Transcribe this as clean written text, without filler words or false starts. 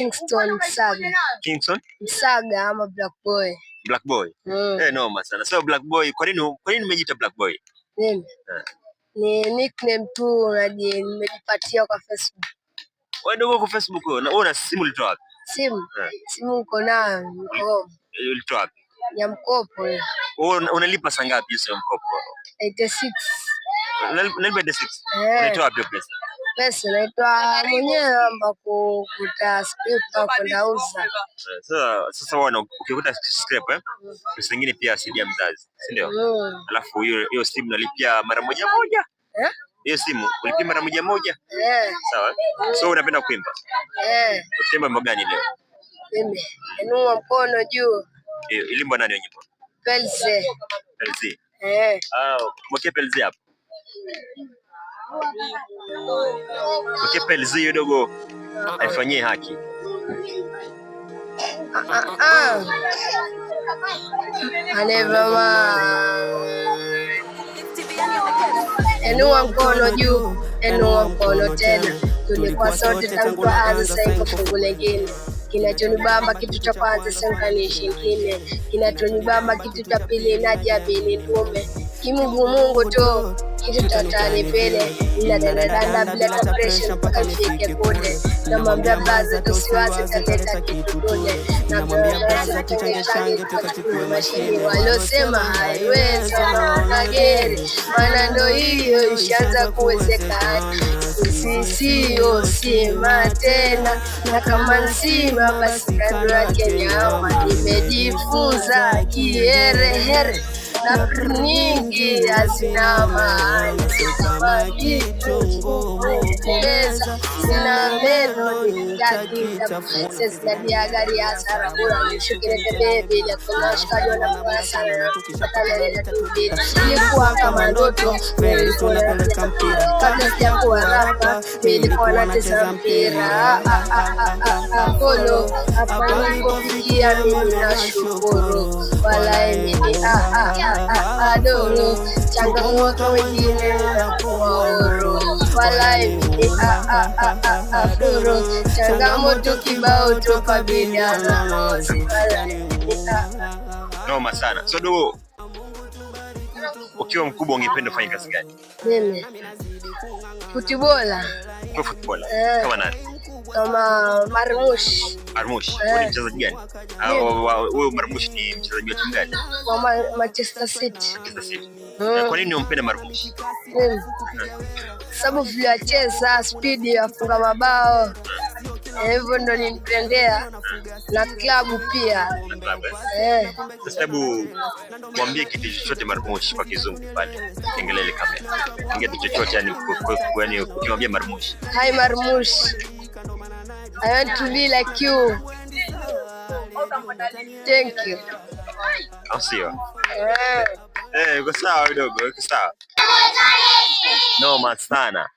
Kingston Msaga. Kingston Msaga ama Black Boy. Black Boy. Noma sana. So Black Boy, kwa nini umejiita Black Boy? Mimi. Ni nickname tu nimejipatia kwa Facebook. Wewe ndio uko Facebook wewe? Na una simu ulitoa wapi? Simu? Simu uko nayo, niko. Ulitoa wapi? Ya mkopo. Wewe unalipa saa ngapi hiyo mkopo? 86. Unalipa 86? Unatoa wapi pesa? Pesa naitwa mwenyewe ambako kuta script kwenda uza. Sasa wewe ukikuta script pesa nyingine pia asidia mzazi, si ndio? Alafu hiyo simu unalipia mara moja moja. Hiyo simu ulipia mara moja moja? Sawa. So unapenda kuimba? Unaimba mambo gani leo? Mimi inua mkono juu. Ilimba nani nyimbo? Pelze. Pelze. Mweke Pelze hapo. Mweke Pelze hiyo dogo aifanyie haki. Inua mkono juu, inua mkono tena. Tulikuwa sote tangu tuanze, sasa iko fungu lingine. Kinachonibamba kitu cha kwanza siunganishi kingine. Kinachonibamba kitu cha pili na jabini ndume. Kimungu tu kitu tatani pele. Ila danda bila pressure mpaka nifike kule. Na mambo baza tusiwaze taleta kitu kule. Na baza tutachanga tukachukua mashini walosema haiwezi na gere. Maana ndo hiyo ishaanza kuwezekana. Sio sima tena na kama nsima basi kando ya Kenya nimejifunza kiherehere na nyingi hazina maana kama kitu ngumu sina melodi ya kitabu sasa dia gari ya sara bora nishukire bebe ya kuna shikajo na kwa sana tukipatalele tubili ilikuwa kama ndoto nilikuwa napeleka mpira kabla sijakuwa rapa nilikuwa nacheza mpira kolo hapa nilipofikia mimi nashukuru wala mimi adoro changamoto wengine na kuwaoro walai adoro changamoto kibao toka bidana noma sana. So dogo, ukiwa mkubwa ungependa kufanya kazi gani? Mimi footballer. Kwa footballer kama nani? Kama Marmush. Marmush, wewe mchezaji gani? Wewe Marmush ni mchezaji wa timu gani? Kwa Manchester City. Manchester City. Kwa nini umpenda Marmush? Sababu vile acheza speed ya kufunga mabao. Hivyo ndo nimpendea na klabu pia. Sababu mwambie kitu chochote Marmush kwa kizungu pale. Kengelele kamera. Ingia chochote yani ukimwambia Marmush. Hi Marmush. I want to be like you. Thank you. Sio. Uko sawa kidogo, uko sawa. Noma sana.